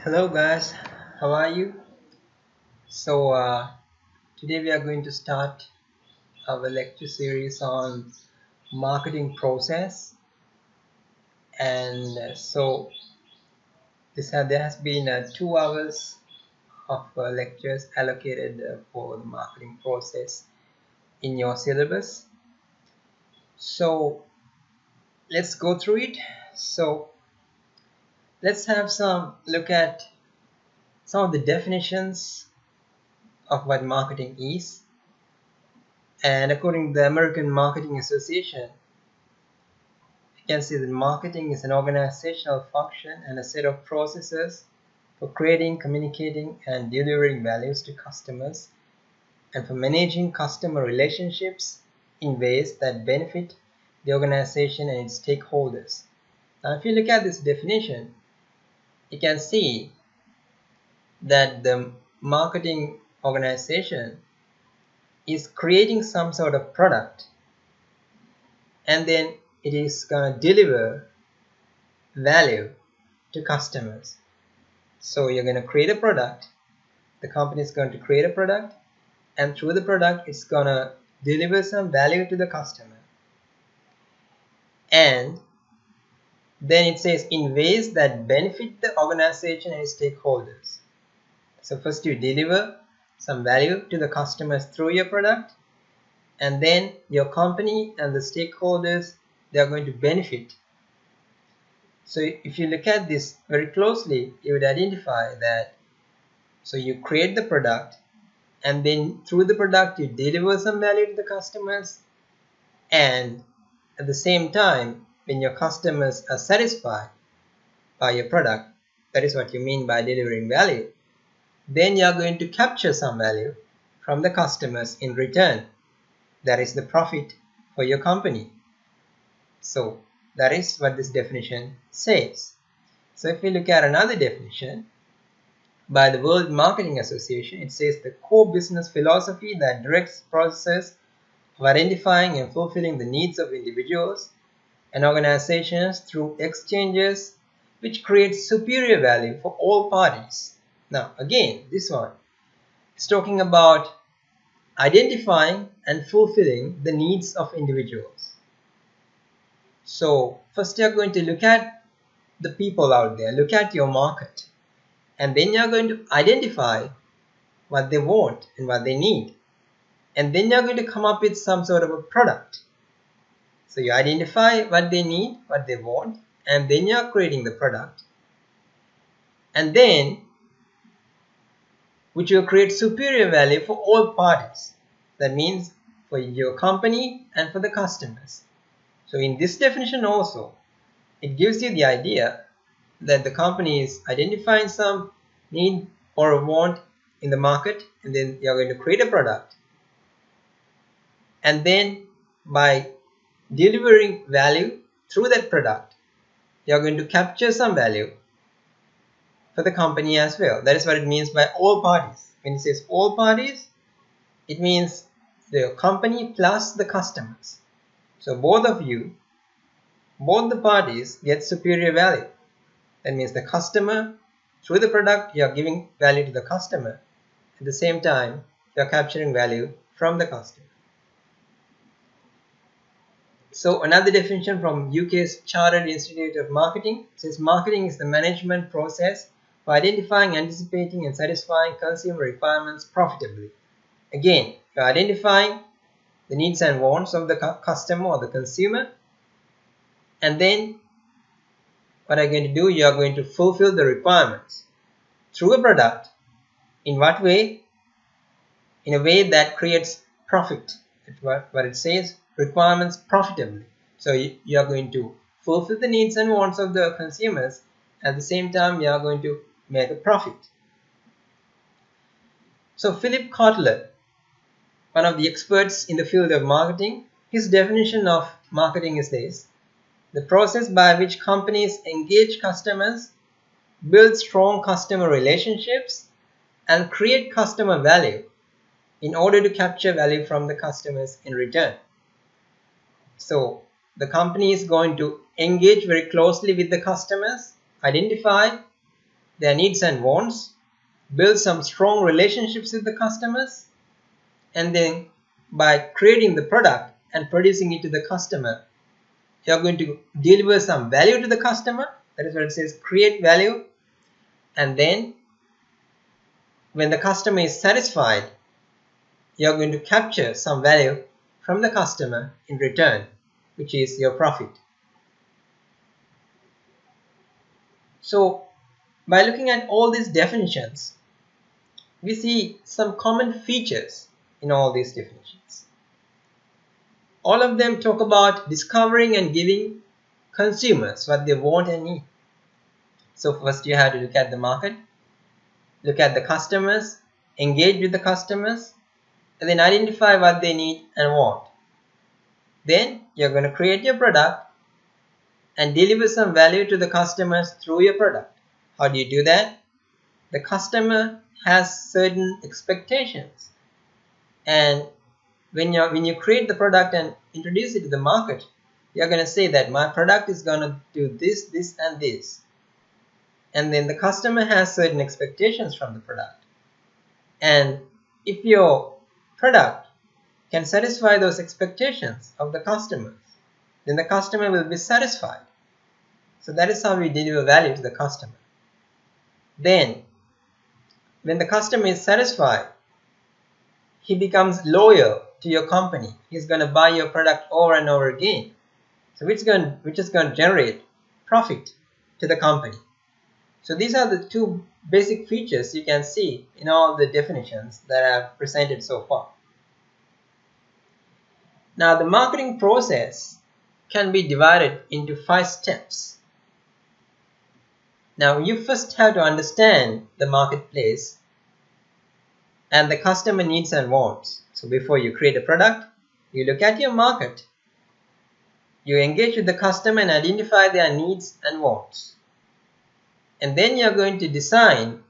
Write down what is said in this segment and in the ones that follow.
Hello guys, how are you? So today we are going to start our lecture series on marketing process, and there has been 2 hours of lectures allocated for the marketing process in your syllabus. So let's go through it. So let's have some look at some of the definitions of what marketing is. And according to the American Marketing Association, you can see that marketing is an organizational function and a set of processes for creating, communicating, and delivering values to customers, and for managing customer relationships in ways that benefit the organization and its stakeholders. Now, if you look at this definition, you can see that the marketing organization is creating some sort of product, and then it is going to deliver value to customers. So you're going to create a product, the company is going to create a product, and through the product it's going to deliver some value to the customer. And then it says in ways that benefit the organization and its stakeholders. So first you deliver some value to the customers through your product, and then your company and the stakeholders, they are going to benefit. So if you look at this very closely, you would identify that so you create the product, and then through the product you deliver some value to the customers, and at the same time when your customers are satisfied by your product, that is what you mean by delivering value, then you are going to capture some value from the customers in return. That is the profit for your company. So that is what this definition says. So if we look at another definition by the World Marketing Association, it says the core business philosophy that directs the process of identifying and fulfilling the needs of individuals and organizations through exchanges which create superior value for all parties. Now again, this one is talking about identifying and fulfilling the needs of individuals. So first you are going to look at the people out there, look at your market, and then you are going to identify what they want and what they need, and then you are going to come up with some sort of a product. So you identify what they need, what they want, and then you are creating the product, and then which will create superior value for all parties. That means for your company and for the customers. So in this definition also, it gives you the idea that the company is identifying some need or a want in the market, and then you are going to create a product, and then by delivering value through that product, you are going to capture some value for the company as well. That is what it means by all parties. When it says all parties, it means the company plus the customers. So both the parties get superior value. That means the customer, through the product, you are giving value to the customer. At the same time, you are capturing value from the customer. So another definition from UK's Chartered Institute of Marketing says marketing is the management process for identifying, anticipating, and satisfying consumer requirements profitably. Again, you are identifying the needs and wants of the customer or the consumer, and then what are you going to do? You are going to fulfill the requirements through a product. In what way? In a way that creates profit. That's what it says, requirements profitably. So you are going to fulfill the needs and wants of the consumers. At the same time, you are going to make a profit. So Philip Kotler, one of the experts in the field of marketing, his definition of marketing is this: the process by which companies engage customers, build strong customer relationships, and create customer value in order to capture value from the customers in return. So the company is going to engage very closely with the customers, identify their needs and wants, build some strong relationships with the customers, and then by creating the product and producing it to the customer, you are going to deliver some value to the customer. That is what it says, create value. And then when the customer is satisfied, you are going to capture some value from the customer in return, which is your profit. So by looking at all these definitions, we see some common features in all these definitions. All of them talk about discovering and giving consumers what they want and need. So first you have to look at the market, look at the customers, engage with the customers, and then identify what they need and want. Then you're going to create your product and deliver some value to the customers through your product. How do you do that? The customer has certain expectations, and when you create the product and introduce it to the market, you're going to say that my product is going to do this, this, and this. And then the customer has certain expectations from the product. And if your product can satisfy those expectations of the customers, then the customer will be satisfied. So that is how we deliver value to the customer. Then, when the customer is satisfied, he becomes loyal to your company. He's going to buy your product over and over again. So which is going to generate profit to the company. So these are the two basic features you can see in all the definitions that I have presented so far. Now the marketing process can be divided into 5 steps. Now you first have to understand the marketplace and the customer needs and wants. So before you create a product, you look at your market, you engage with the customer and identify their needs and wants. And then you are going to design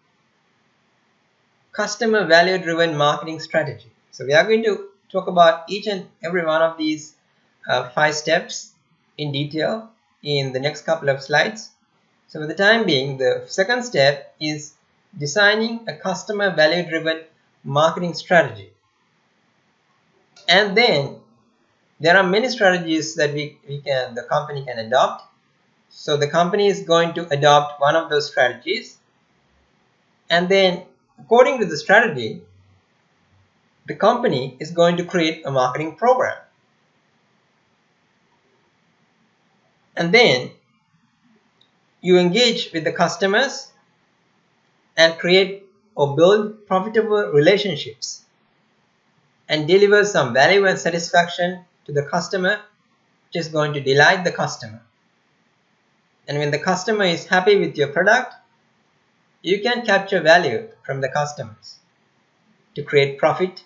customer value driven marketing strategy. So we are going to talk about each and every one of these 5 steps in detail in the next couple of slides. So for the time being, the second step is designing a customer value driven marketing strategy. And then there are many strategies that the company can adopt. So the company is going to adopt one of those strategies, and then according to the strategy, the company is going to create a marketing program. And then you engage with the customers and create or build profitable relationships and deliver some value and satisfaction to the customer, which is going to delight the customer. And when the customer is happy with your product, you can capture value from the customers to create profit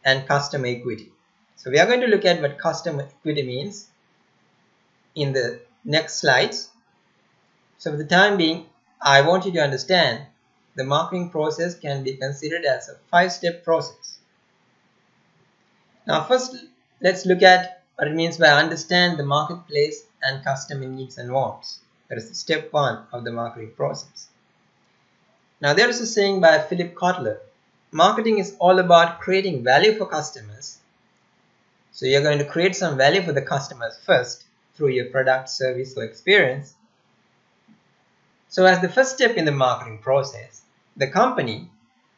and customer equity. So we are going to look at what customer equity means in the next slides. So for the time being, I want you to understand the marketing process can be considered as a 5-step process. Now first, let's look at what it means by understand the marketplace and customer needs and wants. That is step 1 of the marketing process. Now there is a saying by Philip Kotler, marketing is all about creating value for customers. So you're going to create some value for the customers first through your product, service, or experience. So as the first step in the marketing process, the company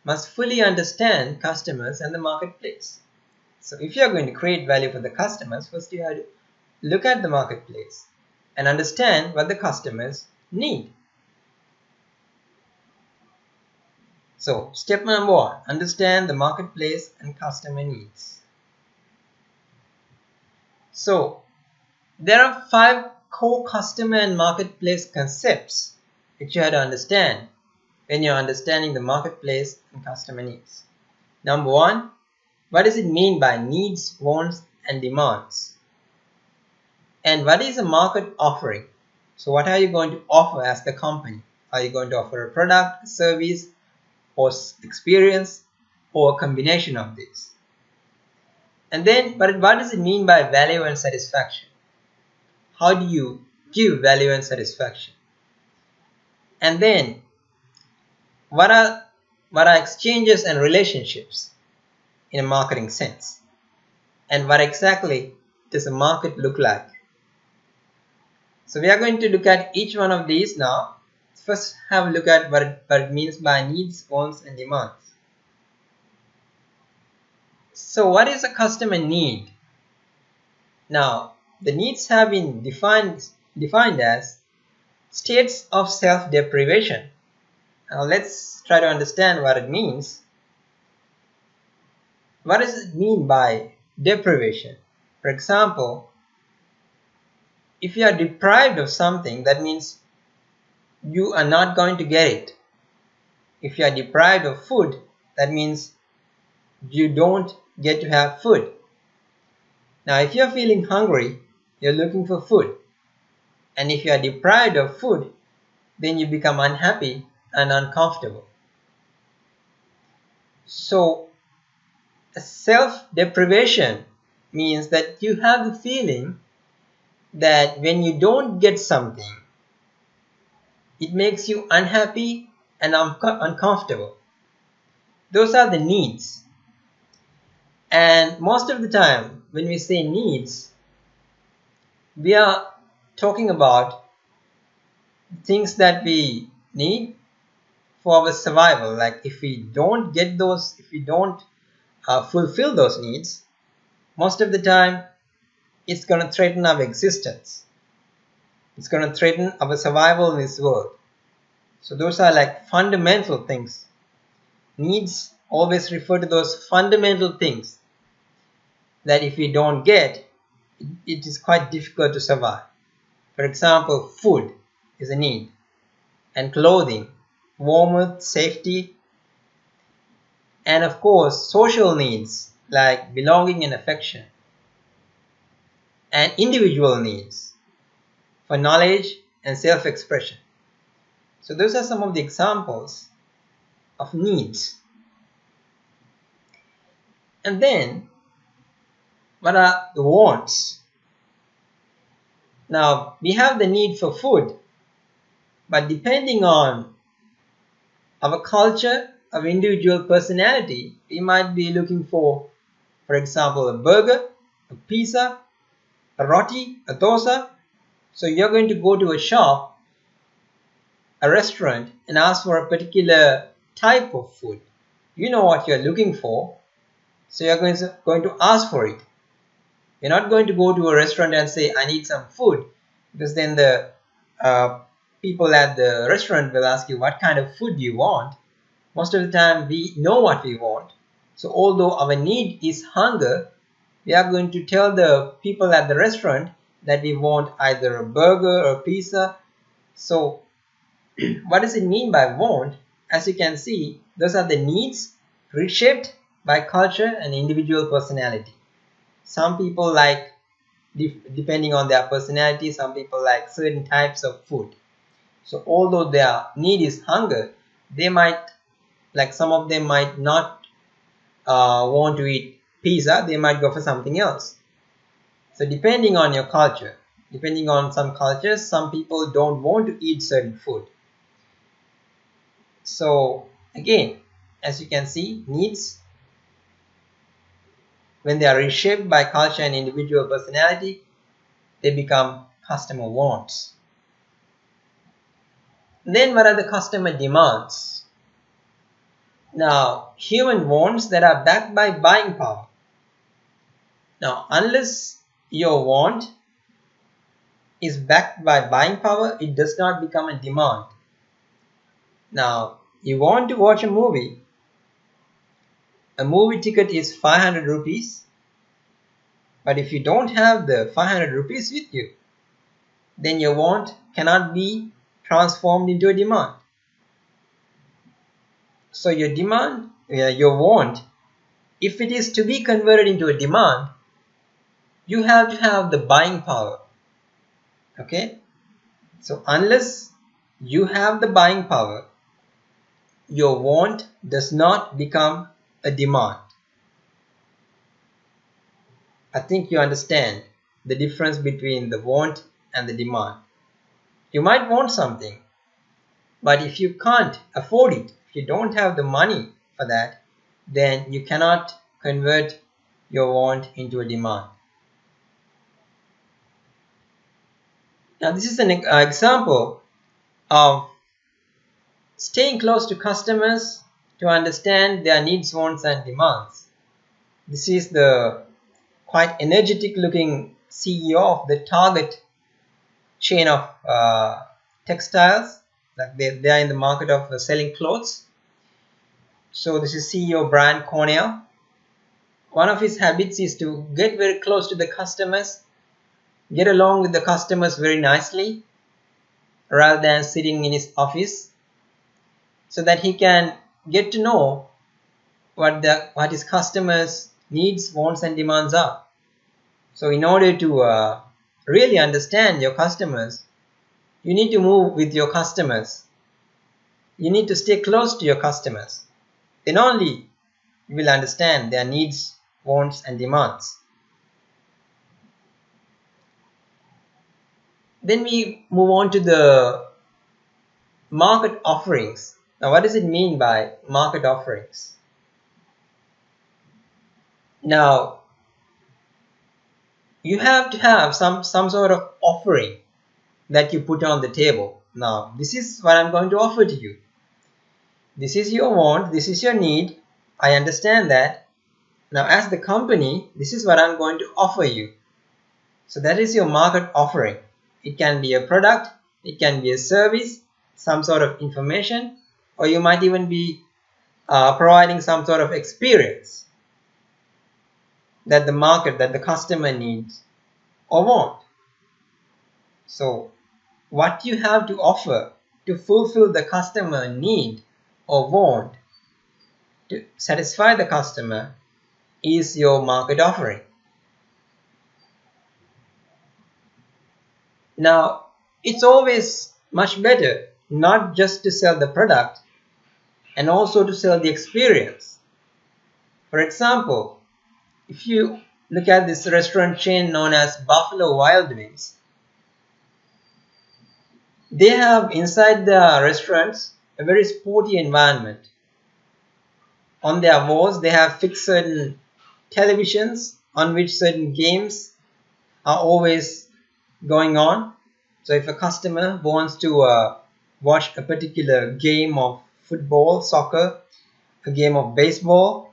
must fully understand customers and the marketplace. So if you are going to create value for the customers, first you have to look at the marketplace and understand what the customers need. So step number 1, understand the marketplace and customer needs. So there are 5 core customer and marketplace concepts which you have to understand when you're understanding the marketplace and customer needs. Number 1, what does it mean by needs, wants, and demands? And what is a market offering? So what are you going to offer as the company? Are you going to offer a product, a service, or experience, or a combination of these? And then, but what does it mean by value and satisfaction? How do you give value and satisfaction? And then, what are exchanges and relationships in a marketing sense, and what exactly does a market look like. So we are going to look at each one of these now. First, have a look at what it means by needs, wants, and demands. So what is a customer need? Now, the needs have been defined as states of self-deprivation. Now let's try to understand what it means. What does it mean by deprivation? For example, if you are deprived of something, that means you are not going to get it. If you are deprived of food, that means you don't get to have food. Now, if you are feeling hungry, you're looking for food. And if you are deprived of food, then you become unhappy and uncomfortable. So, self-deprivation means that you have the feeling that when you don't get something, it makes you unhappy and uncomfortable. Those are the needs. And most of the time, when we say needs, we are talking about things that we need for our survival. Like if we don't get those, if we don't fulfill those needs, most of the time it's going to threaten our existence. It's going to threaten our survival in this world. So those are like fundamental things. Needs always refer to those fundamental things that if we don't get, it is quite difficult to survive. For example, food is a need, and clothing, warmth, safety, and of course social needs like belonging and affection, and individual needs for knowledge and self-expression. So those are some of the examples of needs. And then what are the wants? Now we have the need for food, but depending on our culture, our individual personality, we might be looking for example, a burger, a pizza, a roti, a dosa. So you're going to go to a shop, a restaurant, and ask for a particular type of food. You know what you're looking for, so you're going to ask for it. You're not going to go to a restaurant and say, I need some food, because then the people at the restaurant will ask you, what kind of food do you want? Most of the time, we know what we want. So although our need is hunger, we are going to tell the people at the restaurant that we want either a burger or pizza. So what does it mean by want? As you can see, those are the needs reshaped by culture and individual personality. Some people like, depending on their personality, some people like certain types of food. So although their need is hunger, they might, like some of them might not want to eat pizza, they might go for something else. So depending on your culture, depending on some cultures, some people don't want to eat certain food. So again, as you can see, needs, when they are reshaped by culture and individual personality, they become customer wants. Then what are the customer demands? Now, human wants that are backed by buying power. Now, unless your want is backed by buying power, it does not become a demand. Now, you want to watch a movie ticket is 500 rupees, but if you don't have the 500 rupees with you, then your want cannot be transformed into a demand. So your demand, your want, if it is to be converted into a demand, you have to have the buying power. Okay? So unless you have the buying power, your want does not become a demand. I think you understand the difference between the want and the demand. You might want something, but if you can't afford it, if you don't have the money for that, then you cannot convert your want into a demand. Now this is an example of staying close to customers to understand their needs, wants and demands. This is the quite energetic looking CEO of the Target chain of textiles. Like they are in the market of selling clothes. So this is CEO Brian Cornell. One of his habits is to get very close to the customers, get along with the customers very nicely rather than sitting in his office, so that he can get to know what his customers' needs, wants and demands are. So in order to really understand your customers, you need to move with your customers. You need to stay close to your customers. Then only you will understand their needs, wants and demands. Then we move on to the market offerings. Now what does it mean by market offerings? Now you have to have some sort of offering that you put on the table. Now this is what I'm going to offer to you. This is your want, this is your need. I understand that. Now as the company, this is what I'm going to offer you. So that is your market offering. It can be a product, it can be a service, some sort of information, or you might even be providing some sort of experience that the market, that the customer needs or want. So what you have to offer to fulfill the customer need or want, to satisfy the customer, is your market offering. Now it's always much better not just to sell the product and also to sell the experience. For example, if you look at this restaurant chain known as Buffalo Wild Wings, they have inside the restaurants a very sporty environment. On their walls they have fixed certain televisions on which certain games are always going on. So if a customer wants to watch a particular game of football, soccer, a game of baseball,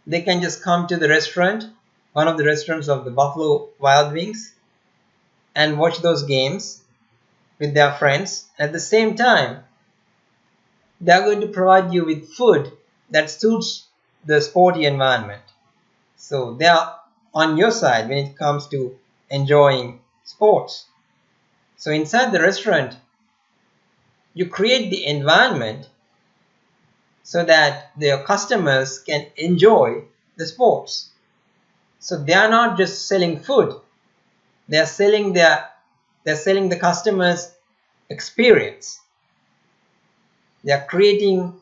they can just come to the restaurant, one of the restaurants of the Buffalo Wild Wings, and watch those games with their friends. At the same time, they are going to provide you with food that suits the sporty environment. So they are on your side when it comes to enjoying sports. So inside the restaurant, you create the environment so that their customers can enjoy the sports. So they are not just selling food, they are selling the customers' experience. They are creating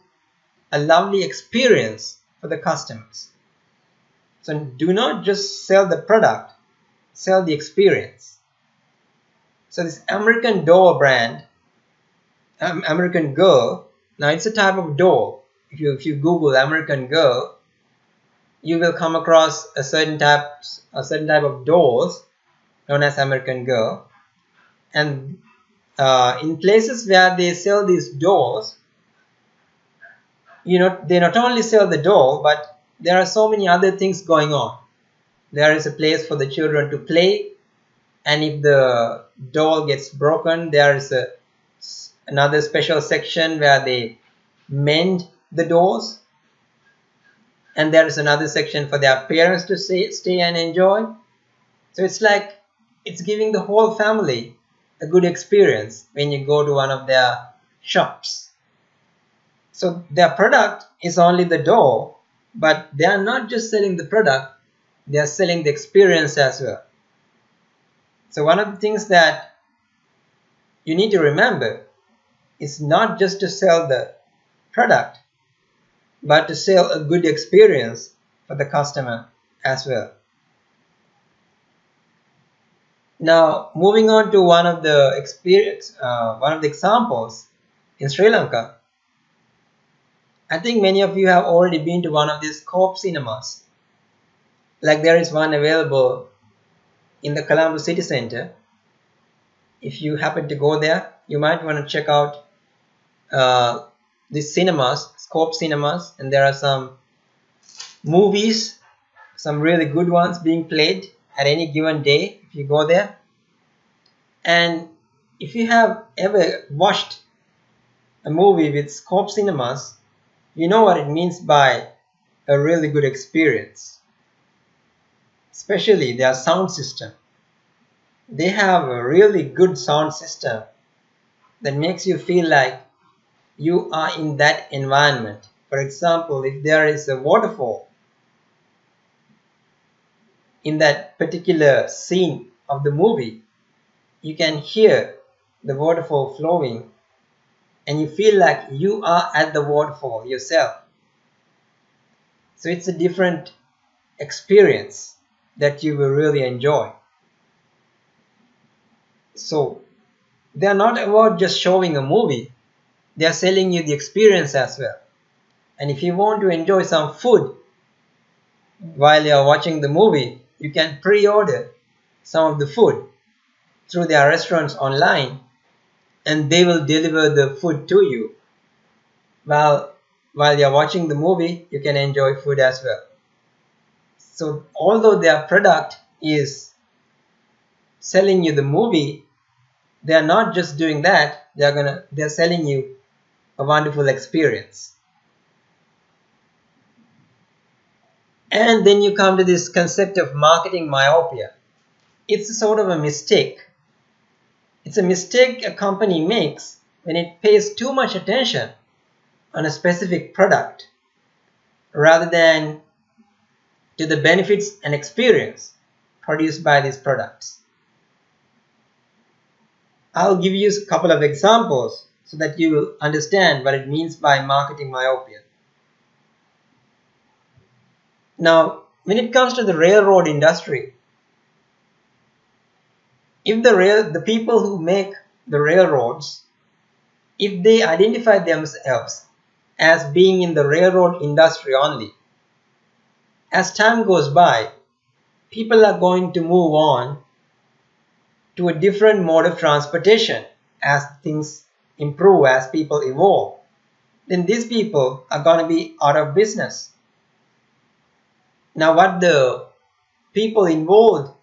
a lovely experience for the customers. So do not just sell the product, sell the experience. So this American doll brand, American Girl, now it's a type of doll. If you Google American Girl, you will come across a certain type of dolls known as American Girl. And in places where they sell these dolls, they not only sell the doll, but there are so many other things going on. There is a place for the children to play, and if the doll gets broken, there is another special section where they mend the dolls, and there is another section for their parents to stay and enjoy. So it's like it's giving the whole family a good experience when you go to one of their shops. So their product is only the doll, but they are not just selling the product, they are selling the experience as well. So one of the things that you need to remember is not just to sell the product, but to sell a good experience for the customer as well. Now moving on to one of the examples in Sri Lanka. I think many of you have already been to one of these Coop cinemas. Like there is one available in the Colombo city center. If you happen to go there, you might want to check out these cinemas, Coop cinemas, and there are some movies, some really good ones being played at any given day if you go there. And if you have ever watched a movie with Scope Cinemas, you know what it means by a really good experience. Especially their sound system. They have a really good sound system that makes you feel like you are in that environment. For example, if there is a waterfall in that particular scene of the movie, you can hear the waterfall flowing and you feel like you are at the waterfall yourself. So it's a different experience that you will really enjoy. So they are not about just showing a movie, they are selling you the experience as well. And if you want to enjoy some food while you are watching the movie, you can pre-order some of the food through their restaurants online, and they will deliver the food to you. While you're watching the movie, you can enjoy food as well. So although their product is selling you the movie, they are not just doing that, they're selling you a wonderful experience. And then you come to this concept of marketing myopia. It's a sort of a mistake. It's a mistake a company makes when it pays too much attention on a specific product rather than to the benefits and experience produced by these products. I'll give you a couple of examples so that you will understand what it means by marketing myopia. Now, when it comes to the railroad industry, if the people who make the railroads, if they identify themselves as being in the railroad industry only, as time goes by, people are going to move on to a different mode of transportation as things improve, as people evolve. Then these people are going to be out of business. Now what the people involved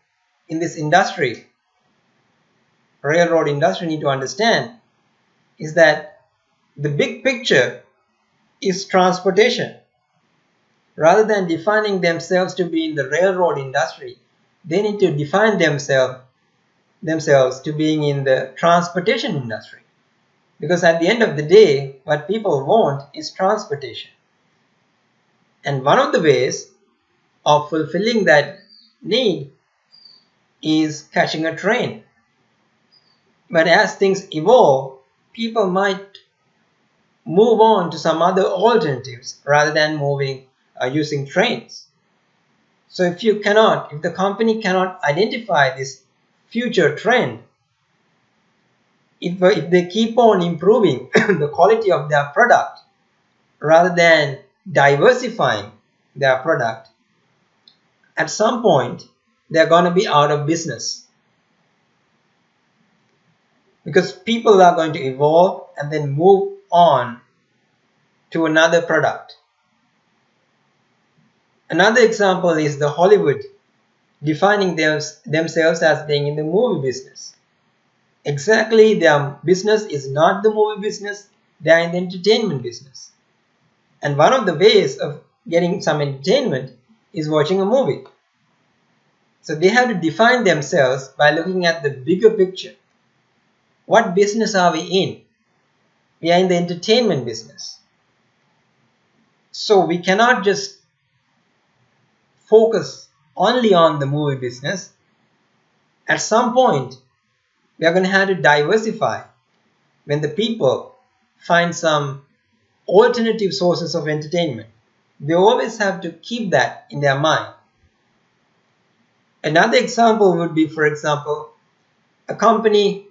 in this industry, railroad industry, need to understand is that the big picture is transportation. Rather than defining themselves to be in the railroad industry, they need to define themselves to being in the transportation industry. Because at the end of the day, what people want is transportation. And one of the ways of fulfilling that need is catching a train. But as things evolve, people might move on to some other alternatives rather than using trains. So if the company cannot identify this future trend, if they keep on improving the quality of their product rather than diversifying their product, at some point they're going to be out of business. Because people are going to evolve and then move on to another product. Another example is the Hollywood defining themselves as being in the movie business. Exactly, their business is not the movie business, they are in the entertainment business. And one of the ways of getting some entertainment is watching a movie. So they have to define themselves by looking at the bigger picture. What business are we in? We are in the entertainment business. So we cannot just focus only on the movie business. At some point, we are going to have to diversify when the people find some alternative sources of entertainment. They always have to keep that in their mind. Another example would be, for example, a company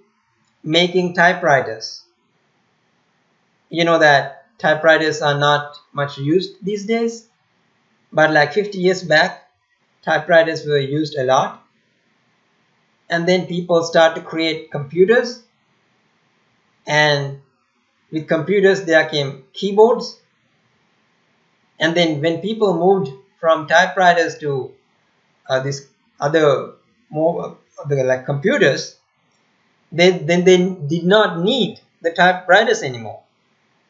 making typewriters. You know that typewriters are not much used these days, but like 50 years back, typewriters were used a lot. And then people start to create computers, and with computers there came keyboards. And then when people moved from typewriters to this other more like computers, they did not need the typewriters anymore.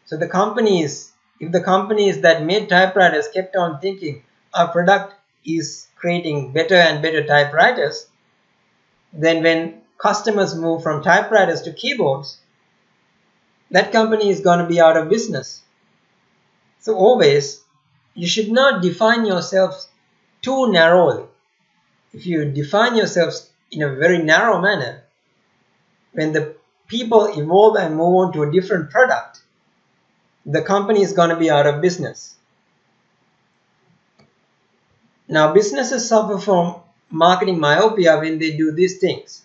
So the companies, if the companies that made typewriters kept on thinking our product is creating better and better typewriters, then when customers move from typewriters to keyboards, that company is going to be out of business. So always, you should not define yourself too narrowly. If you define yourself in a very narrow manner, when the people evolve and move on to a different product, the company is going to be out of business. Now, businesses suffer from marketing myopia when they do these things.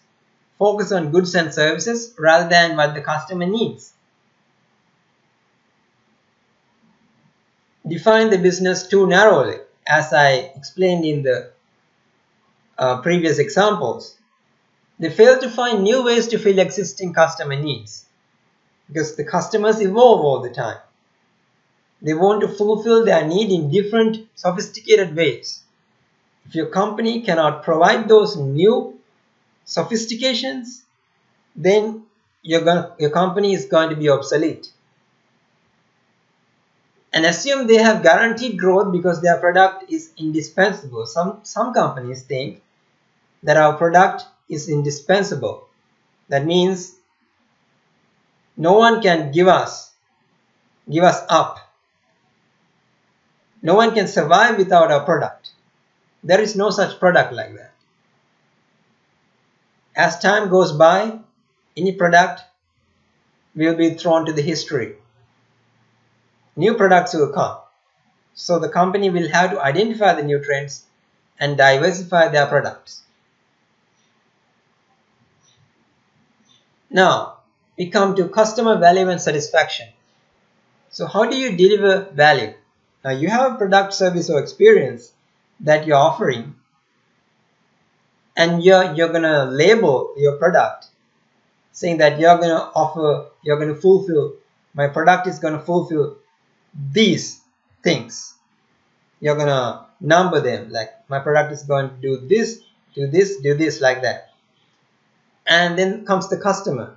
Focus on goods and services rather than what the customer needs. Define the business too narrowly, as I explained in the previous examples. They fail to find new ways to fill existing customer needs, because the customers evolve all the time. They want to fulfill their need in different sophisticated ways. If your company cannot provide those new sophistications, then your company is going to be obsolete. And assume they have guaranteed growth because their product is indispensable. Some companies think that our product is indispensable. That means no one can give us up. No one can survive without our product. There is no such product like that. As time goes by, any product will be thrown to the history. New products will come. So the company will have to identify the new trends and diversify their products. Now, we come to customer value and satisfaction. So how do you deliver value? Now, you have a product, service, or experience that you're offering, and you're going to label your product saying that you're going to fulfill, my product is going to fulfill these things. You're going to number them, like my product is going to do this, do this, do this, like that. And then comes the customer.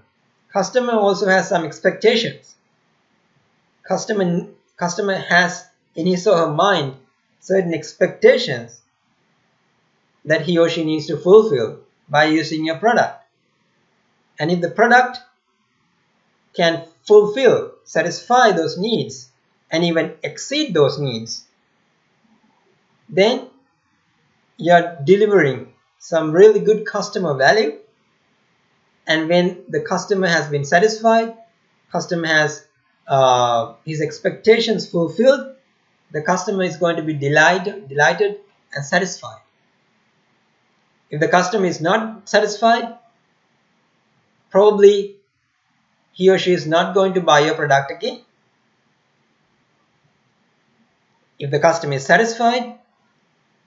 Customer also has some expectations. Customer has in his or her mind certain expectations that he or she needs to fulfill by using your product. And if the product can fulfill, satisfy those needs, and even exceed those needs, then you're delivering some really good customer value. And when the customer has been satisfied, customer has his expectations fulfilled, the customer is going to be delighted and satisfied. If the customer is not satisfied, probably he or she is not going to buy your product again. If the customer is satisfied,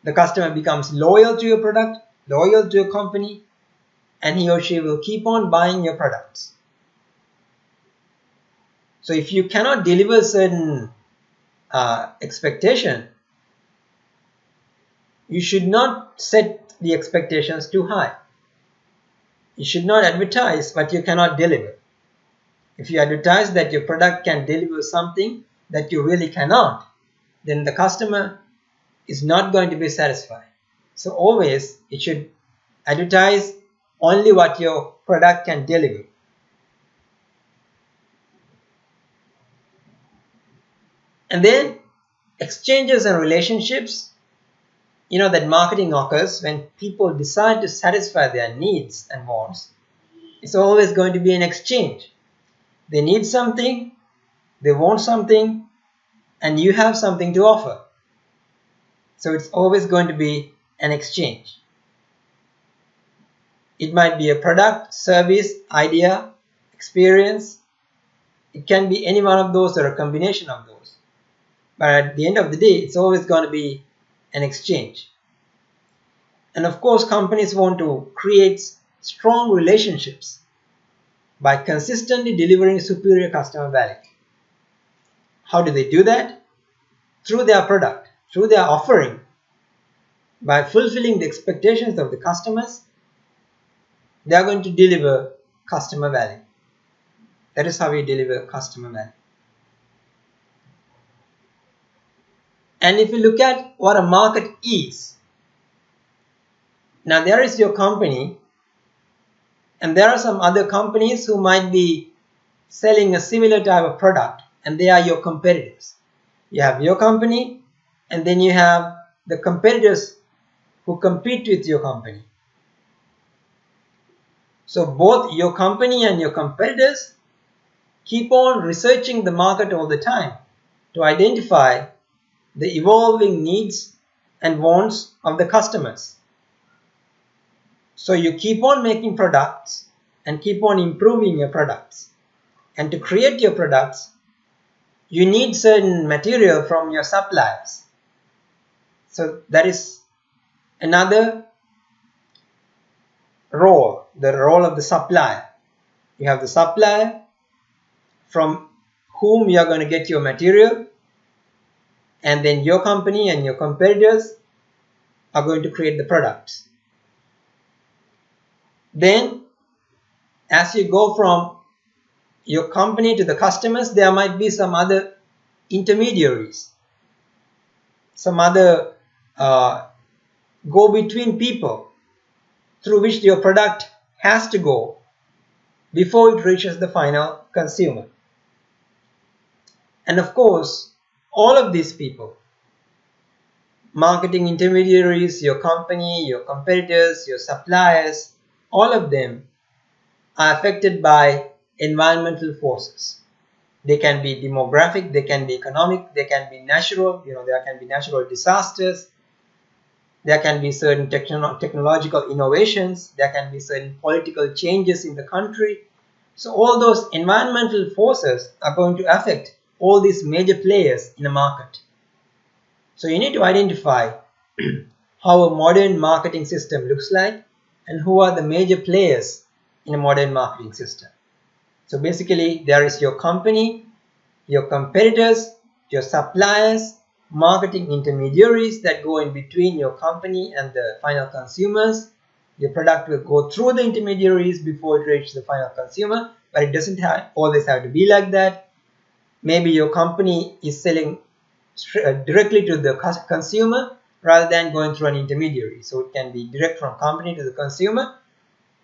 the customer becomes loyal to your product, loyal to your company, and he or she will keep on buying your products. So if you cannot deliver certain expectation, you should not set the expectations too high. You should not advertise what you cannot deliver. If you advertise that your product can deliver something that you really cannot, then the customer is not going to be satisfied. So always it should advertise only what your product can deliver. And then exchanges and relationships. You know that marketing occurs when people decide to satisfy their needs and wants. It's always going to be an exchange. They need something, they want something, and you have something to offer. So it's always going to be an exchange. It might be a product, service, idea, experience. It can be any one of those or a combination of those. But at the end of the day, it's always going to be an exchange. And of course, companies want to create strong relationships by consistently delivering superior customer value. How do they do that? Through their product, through their offering. By fulfilling the expectations of the customers, they are going to deliver customer value. That is how we deliver customer value. And if you look at what a market is, now there is your company, and there are some other companies who might be selling a similar type of product, and they are your competitors. You have your company, and then you have the competitors who compete with your company. So both your company and your competitors keep on researching the market all the time to identify the evolving needs and wants of the customers. So you keep on making products and keep on improving your products. And to create your products, you need certain material from your suppliers. So that is another role, the role of the supplier. You have the supplier from whom you are going to get your material, and then your company and your competitors are going to create the products. Then as you go from your company to the customers, there might be some other intermediaries, some other go-between people through which your product has to go before it reaches the final consumer. And of course, all of these people, marketing intermediaries, your company, your competitors, your suppliers, all of them are affected by environmental forces. They can be demographic, they can be economic, they can be natural, there can be natural disasters, there can be certain technological innovations, there can be certain political changes in the country. So all those environmental forces are going to affect all these major players in a market. So you need to identify how a modern marketing system looks like and who are the major players in a modern marketing system. So basically, there is your company, your competitors, your suppliers, marketing intermediaries that go in between your company and the final consumers. Your product will go through the intermediaries before it reaches the final consumer, but it doesn't always have to be like that. Maybe your company is selling directly to the consumer rather than going through an intermediary. So it can be direct from company to the consumer,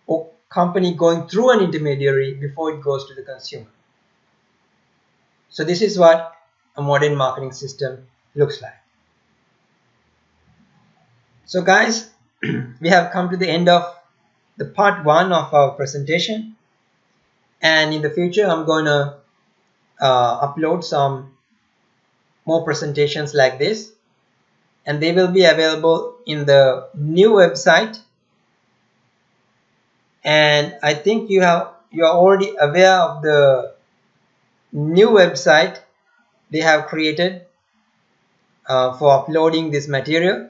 or company going through an intermediary before it goes to the consumer. So this is what a modern marketing system looks like. So guys, we have come to the end of the part 1 of our presentation, and in the future I'm going to upload some more presentations like this, and they will be available in the new website. And I think you are already aware of the new website they have created for uploading this material,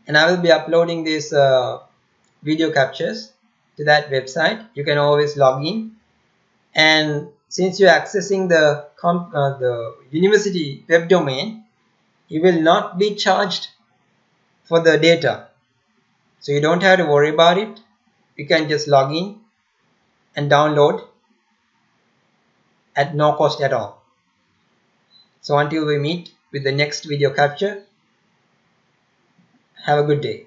and I will be uploading these video captures to that website. You can always log in, and since you're accessing the university web domain, you will not be charged for the data, so you don't have to worry about it. You can just log in and download at no cost at all. So until we meet with the next video capture, have a good day.